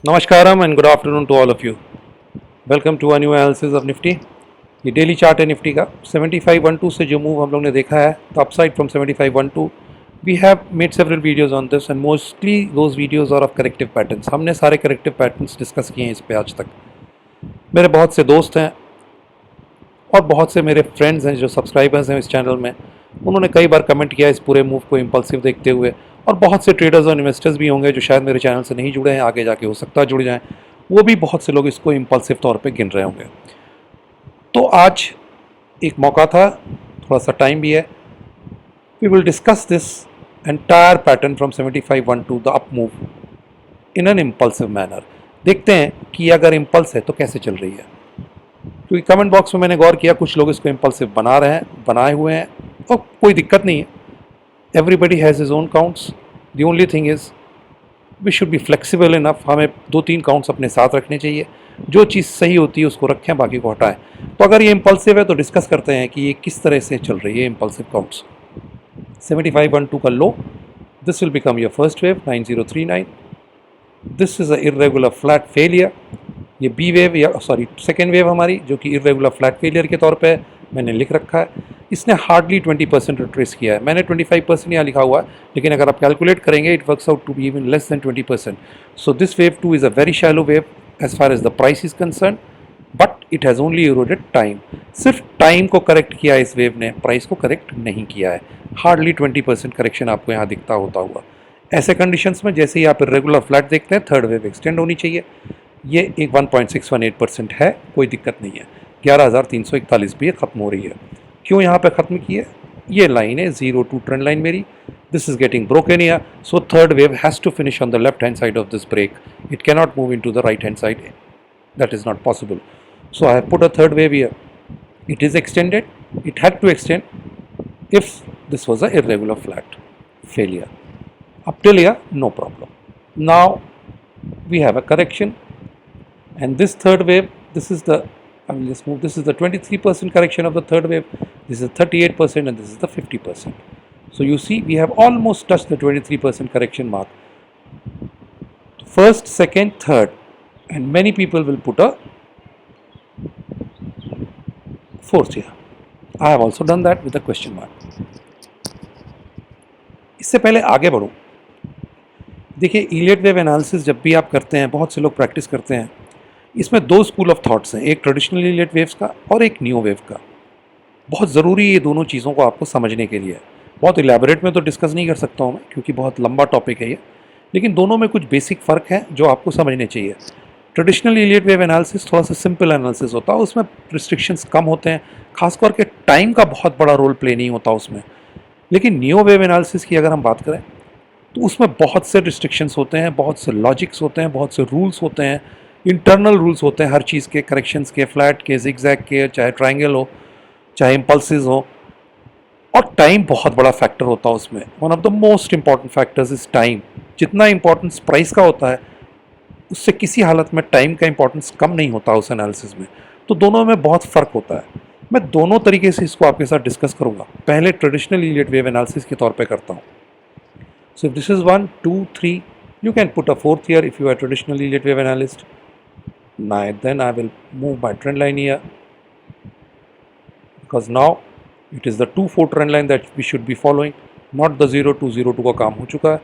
Namaskaram and good afternoon to all of you. Welcome to a new analysis of Nifty. ये daily chart है Nifty का 7512 से जो move हम लोग ने देखा है तो upside from 7512 we have made several videos on this and mostly those videos are of corrective patterns. हमने सारे करेक्टिव पैटर्न्स डिस्कस किए हैं इस पे आज तक. मेरे बहुत से दोस्त हैं और बहुत से मेरे फ्रेंड्स हैं जो सब्सक्राइबर्स हैं इस चैनल में. उन्होंने कई बार कमेंट किया इस पूरे मूव को इम्पल्सिव देखते हुए, और बहुत से ट्रेडर्स और इन्वेस्टर्स भी होंगे जो शायद मेरे चैनल से नहीं जुड़े हैं, आगे जाके हो सकता है जुड़ जाएं. वो भी बहुत से लोग इसको इम्पल्सिव तौर पे गिन रहे होंगे. तो आज एक मौका था, थोड़ा सा टाइम भी है. We will discuss this entire pattern from 7512 the up move in an impulsive manner. देखते हैं कि अगर इम्पल्स है तो कैसे चल रही है. क्योंकि कमेंट बॉक्स में मैंने गौर किया कुछ लोग इसको इम्पल्सिव बना रहे हैं, बनाए हुए हैं, और कोई दिक्कत नहीं है. Everybody has his own counts. The only thing is we should be flexible enough. हमें 2-3 काउंट्स अपने साथ रखने चाहिए. जो चीज़ सही होती है उसको रखें, बाकी को हटाएं. तो अगर ये इम्पल्सिव है तो डिस्कस करते हैं कि ये किस तरह से चल रही है इम्पल्सिव काउंट्स. 7512 का low, this will become your first wave 9039. This is a irregular flat failure. ये बी वेव या सॉरी सेकेंड वेव हमारी, जो कि इर्रेगुलर फ्लैट फेलियर के तौर पे मैंने लिख रखा है. इसने हार्डली 20% रिट्रेस किया है. मैंने 25% यहाँ लिखा हुआ है, लेकिन अगर आप कैलकुलेट करेंगे it works out to be even less than 20%. So this wave 2 is a very shallow wave as far as the price is concerned, but it has only eroded time. सिर्फ टाइम को correct किया इस wave ने, price को correct नहीं किया है. Hardly 20% correction आपको यहाँ दिखता होता हुआ. ऐसे कंडीशंस में जैसे ही आप रेगुलर फ्लैट देखते हैं, थर्ड वेव एक्सटेंड होनी चाहिए. ये एक 1.618% है, कोई दिक्कत नहीं है. 11,341 भी ये ख़त्म हो रही है. क्यों यहाँ पे ख़त्म की है? ये लाइन है 0-2 ट्रेंड लाइन मेरी. This is getting broken here, so third wave has to finish on the left hand side of this break. It cannot move into the right hand side. That is not possible. So I have put a third wave here. It is extended. It had to extend if this was a irregular flat failure. Up till here, no problem. Now we have a correction, and this third wave, this is the, I will just move, this is the 23% correction of the third wave, this is 38%, and this is the 50%. So you see we have almost touched the 23% correction mark. First, second, third, and many people will put a fourth here. I have also done that with a question mark. इससे पहले आगे बढ़ूं, देखिए Elliot wave analysis जब भी आप करते हैं, बहुत से लोग प्रैक्टिस करते हैं, इसमें दो स्कूल ऑफ थॉट्स हैं, एक ट्रेडिशनल इलियट वेव्स का और एक न्यू वेव का. बहुत ज़रूरी है ये दोनों चीज़ों को आपको समझने के लिए. बहुत इलेबोरेट में तो डिस्कस नहीं कर सकता हूँ मैं, क्योंकि बहुत लंबा टॉपिक है ये, लेकिन दोनों में कुछ बेसिक फ़र्क है जो आपको समझने चाहिए. ट्रेडिशनल इलियट वेव एनालिसिस थोड़ा सा सिंपल एनालिसिस होता है, उसमें रिस्ट्रिक्शंस कम होते हैं, खासकर के टाइम का बहुत बड़ा रोल प्ले नहीं होता उसमें. लेकिन न्यू वेव एनालिसिस की अगर हम बात करें तो उसमें बहुत से रिस्ट्रिक्शंस होते हैं, बहुत से लॉजिक्स होते हैं, बहुत से रूल्स होते हैं, इंटरनल रूल्स होते हैं हर चीज़ के, करेक्शंस के, फ्लैट के, जिगजैग के, चाहे ट्रायंगल हो, चाहे इम्पल्सिस हो. और टाइम बहुत बड़ा फैक्टर होता है उसमें. One of the most important factors is time. जितना इंपॉर्टेंस प्राइस का होता है, उससे किसी हालत में टाइम का इंपॉर्टेंस कम नहीं होता उस एनालिसिस में. तो दोनों में बहुत फ़र्क होता है. मैं दोनों तरीके से इसको आपके साथ डिस्कस करूंगा. पहले ट्रेडिशनल इलियट वेव एनालिसिस के तौर पे करता हूँ. So if this is 1, 2, 3, you can put a fourth here if you are traditional Elliott wave analyst. Then I will move my trend line here, because now it is the 2-4 trend line that we should be following, not the 0-2-0-2 का काम हो चुका है.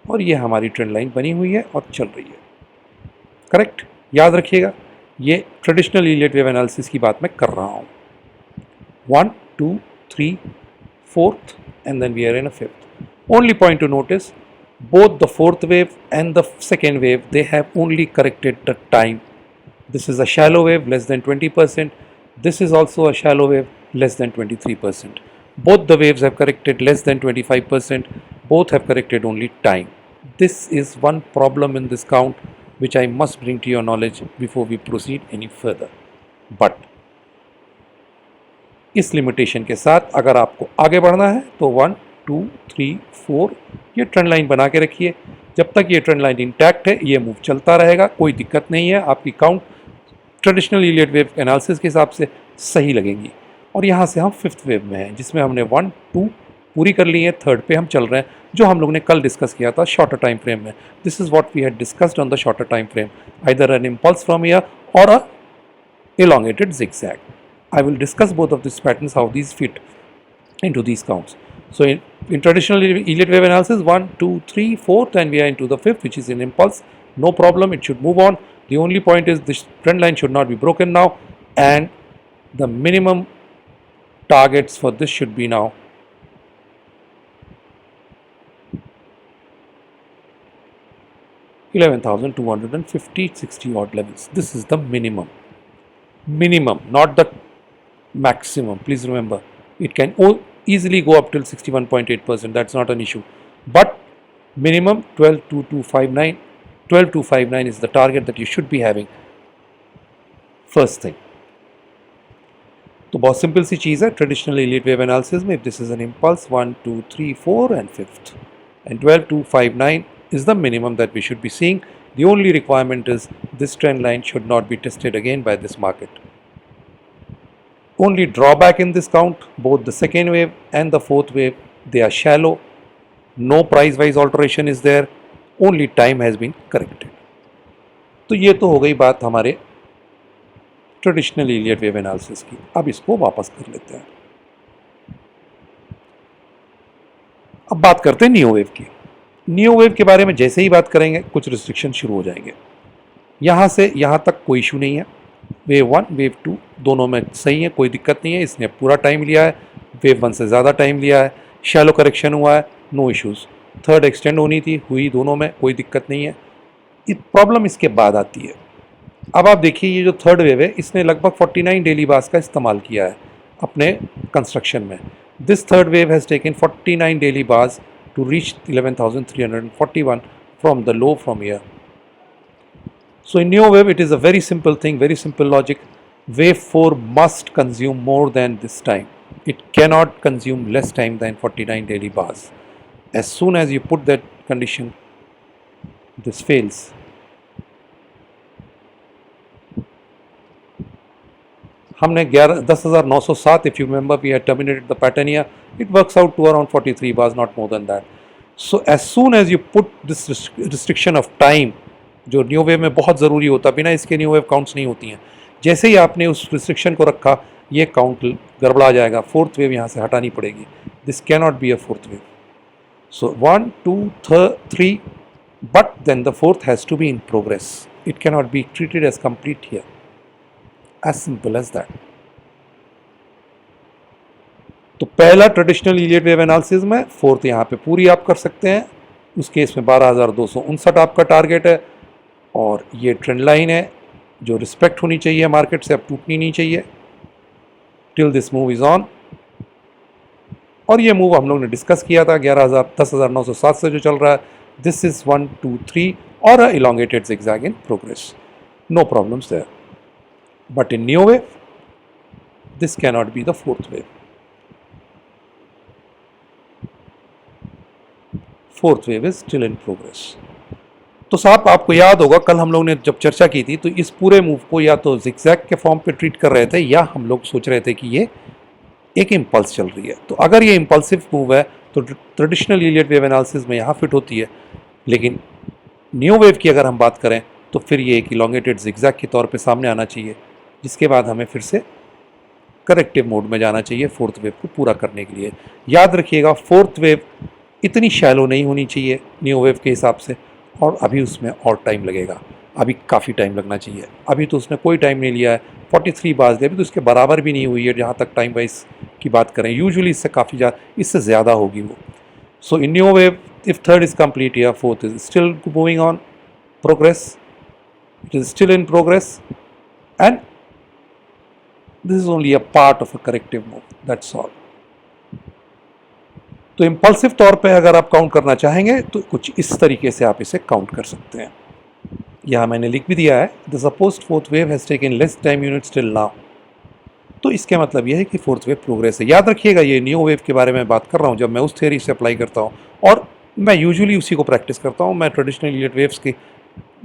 और ये हमारी trend line बनी हुई है और चल रही है. करेक्ट, याद रखिएगा, ये ट्रेडिशनल इलियट वेव एनालिसिस की बात मैं कर रहा हूँ. 1, 2, 3, fourth, and then we are in a fifth. Only point to notice, both the fourth wave and the second wave, they have only corrected the time. This is a shallow wave, less than 20%. This is also a shallow wave, less than 23%. Both the waves have corrected less than 25%. Both have corrected only time. This is one problem in this count which I must bring to your knowledge before we proceed any further. But इस limitation के साथ अगर आपको आगे बढ़ना है तो 1, 2, 3, 4 ये ट्रेंड लाइन बना के रखिए. जब तक ये ट्रेंड लाइन इंटैक्ट है, ये मूव चलता रहेगा, कोई दिक्कत नहीं है. आपकी count traditional Elliott wave analysis के हिसाब से सही लगेंगी. और यहाँ से हम फिफ्थ वेव में हैं, जिसमें हमने 1, 2, पूरी कर ली है, थर्ड पे हम चल रहे हैं, जो हम लोग ने कल डिस्कस किया था शॉर्टर टाइम फ्रेम में. This is what we had discussed on the shorter time frame, either an impulse from here और a elongated zigzag. I will discuss both of these patterns, how these fit into these counts. So in traditional Elliott wave analysis, 1, 2, 3, 4th, and we are into the fifth, which is an impulse. No problem, it should move on. The only point is this trend line should not be broken now, and the minimum targets for this should be now 11,250, 60 odd levels. This is the minimum, not the maximum. Please remember, it can easily go up till 61.8%. That's not an issue, but minimum 12,259. 12,259 is the target that you should be having. First thing. तो बहुत simple सी चीज़ है traditional Elliott wave analysis में. If this is an impulse 1, 2, 3, 4 and 5th, and 12,259 is the minimum that we should be seeing. The only requirement is this trend line should not be tested again by this market. Only drawback in this count, both the second wave and the fourth wave, they are shallow. No price wise alteration is there. Only time has been corrected. तो ये तो हो गई बात हमारे traditional Elliott wave analysis की. अब इसको वापस कर लेते हैं. अब बात करते हैं नियो वेव की. नियो वेव के बारे में जैसे ही बात करेंगे कुछ रिस्ट्रिक्शन शुरू हो जाएंगे. यहाँ से यहाँ तक कोई इशू नहीं है. वेव 1, वेव 2 दोनों में सही है, कोई दिक्कत नहीं है. इसने पूरा टाइम लिया है, वेव 1 से ज़्यादा टाइम लिया है, शैलो करेक्शन हुआ है, नो इश्यूज़. थर्ड एक्सटेंड होनी थी, हुई दोनों में, कोई दिक्कत नहीं है. प्रॉब्लम इसके बाद आती है. अब आप देखिए ये जो थर्ड वेव है इसने लगभग 49 डेली बार्स का इस्तेमाल किया है अपने कंस्ट्रक्शन में. This third wave has taken 49 daily bars to reach 11,341 from the low from here. So in neo wave it is a very simple thing, very simple logic. Wave 4 must consume more than this time. It cannot consume less time than 49 daily bars. As soon as you put that condition, this fails. हमने 10,907, if you remember, we had terminated the pattern here. It works out to around 43 bars, not more than that. So as soon as you put this restriction of time, जो new wave में बहुत ज़रूरी होता, बिना इसके new wave counts नहीं होती हैं. जैसे ही आपने उस रिस्ट्रिक्शन को रखा, ये काउंट गड़बड़ा जाएगा. फोर्थ वेव यहाँ से हटानी पड़ेगी. This can not be a fourth wave. So 1, 2, 3, but then the fourth has to be in progress. It can not be treated as complete here. As simple as that. तो पहला traditional Elliott wave analysis में fourth यहाँ पे पूरी आप कर सकते हैं. उस केस में 12,259 आपका टारगेट है, और ये ट्रेंड लाइन है जो रिस्पेक्ट होनी चाहिए मार्केट से, अब टूटनी नहीं चाहिए. Till this move is on. और ये मूव हम लोग ने डिस्कस किया था 10,907 से जो चल रहा है. दिस इज 1, 2, 3 और a elongated zigzag in progress. No problems there. But in neo wave, this cannot be the fourth wave. Fourth wave is still in progress. तो साहब आपको याद होगा कल हम लोग ने जब चर्चा की थी तो इस पूरे मूव को या तो zigzag के फॉर्म पे ट्रीट कर रहे थे, या हम लोग सोच रहे थे कि ये एक इम्पल्स चल रही है. तो अगर ये इम्पल्सिव मूव है तो ट्रेडिशनल एलियट वेव एनालिसिस में यहाँ फिट होती है. लेकिन नियो वेव की अगर हम बात करें तो फिर ये एक इलोंगेटेड zigzag के तौर पे सामने आना चाहिए, जिसके बाद हमें फिर से करेक्टिव मोड में जाना चाहिए फोर्थ वेव को पूरा करने के लिए. याद रखिएगा फोर्थ वेव इतनी शैलो नहीं होनी चाहिए न्यू वेव के हिसाब से, और अभी उसमें और टाइम लगेगा. अभी काफ़ी टाइम लगना चाहिए. अभी तो उसने कोई टाइम नहीं लिया है. 43 बार्स अभी तो उसके बराबर भी नहीं हुई है जहाँ तक टाइम वाइज की बात करें. यूजुअली इससे काफ़ी ज़्यादा, इससे ज़्यादा होगी वो. So in new wave if third is complete या fourth is still moving on progress. It is still in progress and this is only a part of a corrective move, that's all. तो impulsive तौर पे अगर आप count करना चाहेंगे तो कुछ इस तरीके से आप इसे काउंट कर सकते हैं. यहाँ मैंने लिख भी दिया है, the supposed fourth wave has taken less time units till now. तो इसका मतलब यह है कि फोर्थ वेव प्रोग्रेस है. याद रखिएगा ये न्यू वेव के बारे में बात कर रहा हूँ जब मैं उस थ्योरी से अप्लाई करता हूँ, और मैं यूजुअली उसी को प्रैक्टिस करता हूँ. मैं ट्रेडिशनल एलियट वेव्स की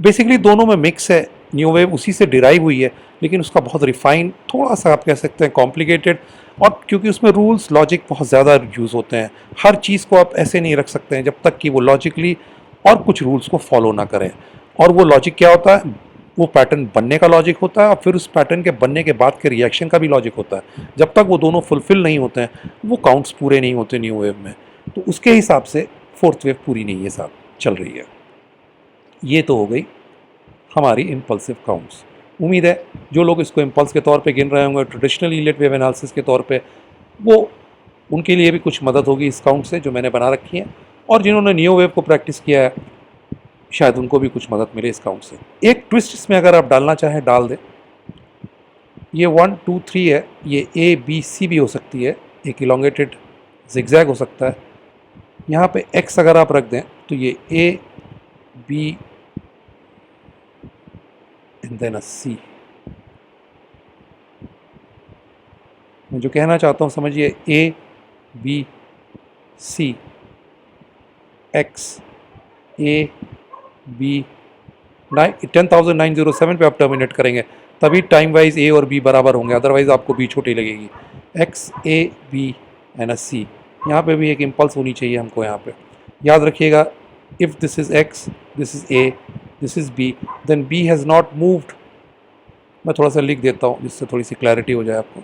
बेसिकली दोनों में मिक्स है. न्यू वेव उसी से डिराइव हुई है, लेकिन उसका बहुत रिफाइन, थोड़ा सा आप कह सकते हैं कॉम्प्लिकेटेड, और क्योंकि उसमें रूल्स लॉजिक बहुत ज़्यादा यूज़ होते हैं, हर चीज़ को आप ऐसे नहीं रख सकते हैं जब तक कि वो लॉजिकली और कुछ रूल्स को फॉलो ना करें। और वो लॉजिक क्या होता है, वो पैटर्न बनने का लॉजिक होता है और फिर उस पैटर्न के बनने के बाद के रिएक्शन का भी लॉजिक होता है। जब तक वो दोनों फुलफिल नहीं होते हैं वो काउंट्स पूरे नहीं होते न्यू वेव में। तो उसके हिसाब से फोर्थ वेव पूरी नहीं है साहब, चल रही है। ये तो हो गई हमारी इम्पल्सिव काउंट्स। उम्मीद है जो लोग इसको इम्पल्स के तौर पे गिन रहे होंगे ट्रेडिशनल ईलियट वेव एनालिसिस के तौर पे, वो उनके लिए भी कुछ मदद होगी इस काउंट से जो मैंने बना रखी है, और जिन्होंने न्यू वेव को प्रैक्टिस किया है शायद उनको भी कुछ मदद मिले इस काउंट से। एक ट्विस्ट इसमें अगर आप डालना चाहें डाल दें, ये 1 2 3 है, ये ए बी सी भी हो सकती है, एक इलोंगेटेड जिगजैग हो सकता है। यहाँ पे एक्स अगर आप रख दें तो ये A B and then a C. मैं जो कहना चाहता हूँ समझिए, A B C X A B 10,907 पे आप टर्मिनेट करेंगे तभी टाइम वाइज ए और बी बराबर होंगे, अदरवाइज आपको बी छोटी लगेगी। एक्स ए बी एंड सी, यहाँ पे भी एक इम्पल्स होनी चाहिए हमको। यहाँ पे याद रखिएगा, if this is X, this is A, this is B, then B has not moved. मैं थोड़ा सा लिख देता हूँ जिससे थोड़ी सी क्लैरिटी हो जाए आपको।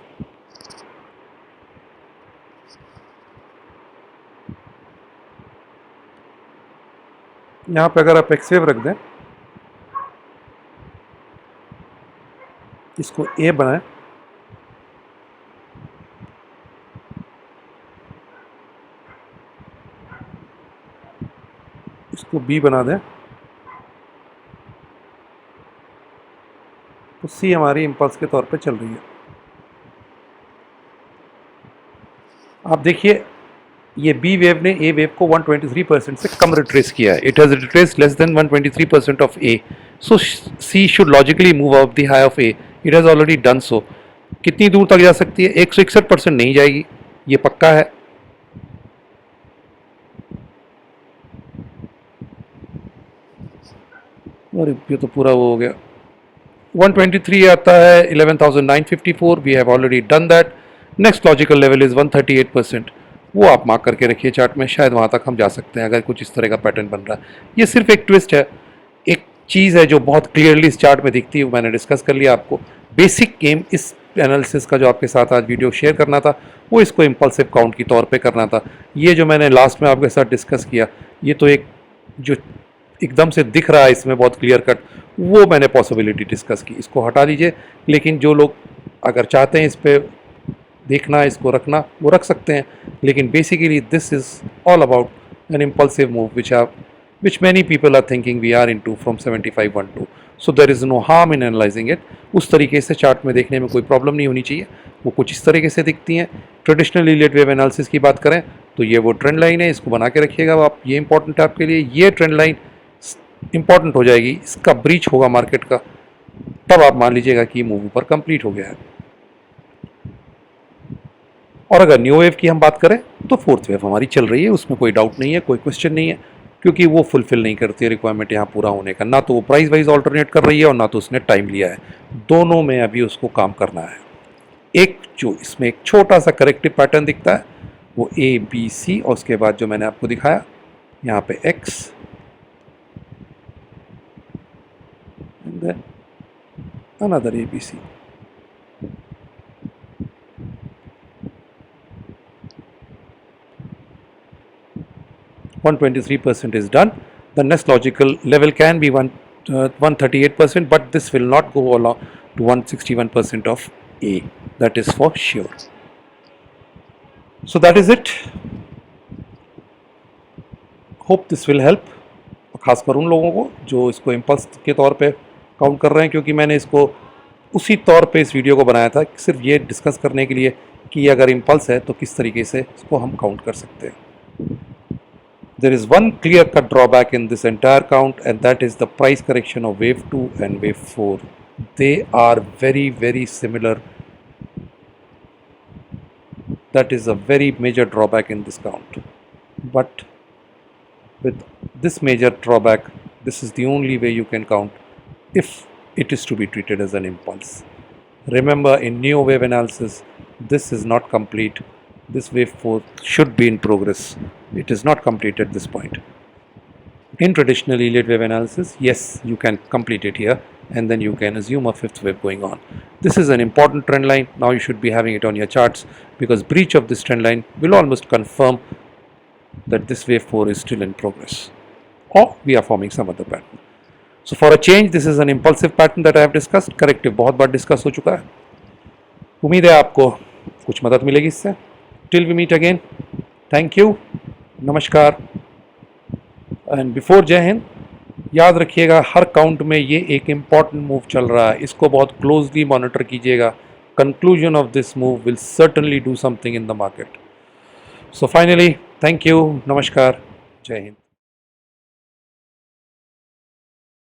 यहाँ पे अगर आप एक्स वेव रख दें, इसको ए बनाएं, इसको बी बना दें, तो सी हमारी इम्पल्स के तौर पे चल रही है। आप देखिए ये बी वेव ने ए वेव को 123% से कम रिट्रेस किया है। It has retrace less than 123% of A, so C should logically move up the high of A. It has already done so. कितनी दूर तक जा सकती है? 161% नहीं जाएगी, ये पक्का है। और ये तो पूरा वो हो गया। 123 आता है 11,954, we have already done that. Next logical level is 138%, वो आप मार्क करके रखिए चार्ट में, शायद वहाँ तक हम जा सकते हैं अगर कुछ इस तरह का पैटर्न बन रहा है। ये सिर्फ एक ट्विस्ट है, एक चीज़ है जो बहुत क्लियरली इस चार्ट में दिखती है, वो मैंने डिस्कस कर लिया आपको। बेसिक गेम इस एनालिसिस का जो आपके साथ आज वीडियो शेयर करना था वो इसको इम्पल्सिव काउंट की तौर पे करना था। ये जो मैंने लास्ट में आपके साथ डिस्कस किया, ये तो एक जो एकदम से दिख रहा है इसमें बहुत क्लियर कट, वो मैंने पॉसिबिलिटी डिस्कस की, इसको हटा दीजिए। लेकिन जो लोग अगर चाहते हैं इस पर देखना, इसको रखना, वो रख सकते हैं। लेकिन basically this is all about an impulsive move which many people are thinking we are into from 7512. So there is no harm in analyzing it. उस तरीके से चार्ट में देखने में कोई प्रॉब्लम नहीं होनी चाहिए, वो कुछ इस तरीके से दिखती हैं। ट्रेडिशनल ईलियट वेव एनालिसिस की बात करें तो ये वो ट्रेंड लाइन है, इसको बना के रखिएगा आप, ये इंपॉर्टेंट है आपके लिए। ये ट्रेंड लाइन इंपॉर्टेंट हो जाएगी, इसका ब्रीच होगा मार्केट का, तब आप मान लीजिएगा कि मूव ऊपर कंप्लीट हो गया है। और अगर न्यू वेव की हम बात करें तो फोर्थ वेव हमारी चल रही है, उसमें कोई डाउट नहीं है, कोई क्वेश्चन नहीं है, क्योंकि वो फुलफिल नहीं करती है रिक्वायरमेंट यहाँ पूरा होने का। ना तो वो प्राइस वाइज ऑल्टरनेट कर रही है और ना तो उसने टाइम लिया है, दोनों में अभी उसको काम करना है। एक जो इसमें एक छोटा सा करेक्टिव पैटर्न दिखता है वो ए बी सी, और उसके बाद जो मैंने आपको दिखाया यहाँ पे X and then another A B C. (123% is done. The next logical level can be 138%, but this will not go along to 161% of A. That is for sure. So that is it. Hope this will help. खासकर उन लोगों को जो इसको impulse के तौर पे count कर रहे हैं, क्योंकि मैंने इसको उसी तौर पे इस वीडियो को बनाया था, सिर्फ ये डिस्कस करने के लिए कि अगर इम्पल्स है तो किस तरीके से इसको हम काउंट कर सकते हैं। There is one clear-cut drawback in this entire count, and that is the price correction of wave 2 and wave 4. They are very, very similar. That is a very major drawback in this count. But with this major drawback, this is the only way you can count if it is to be treated as an impulse. Remember, in neo wave analysis, this is not complete. This wave 4 should be in progress. It is not complete at this point. In traditional Elliott wave analysis, yes, you can complete it here and then you can assume a fifth wave going on. This is an important trend line. Now you should be having it on your charts, because breach of this trend line will almost confirm that this wave 4 is still in progress, or we are forming some other pattern. So for a change, this is an impulsive pattern that I have discussed. Corrective बहुत बार discuss हो चुका है. उम्मीद है आपको कुछ मदद मिलेगी इससे. Till we meet again, thank you, नमस्कार. एंड बिफोर जय हिंद, याद रखिएगा हर काउंट में ये एक इम्पॉर्टेंट मूव चल रहा है, इसको बहुत क्लोजली मॉनिटर कीजिएगा. Conclusion of this move will certainly do something in the market. So finally, thank you, नमस्कार, जय हिंद.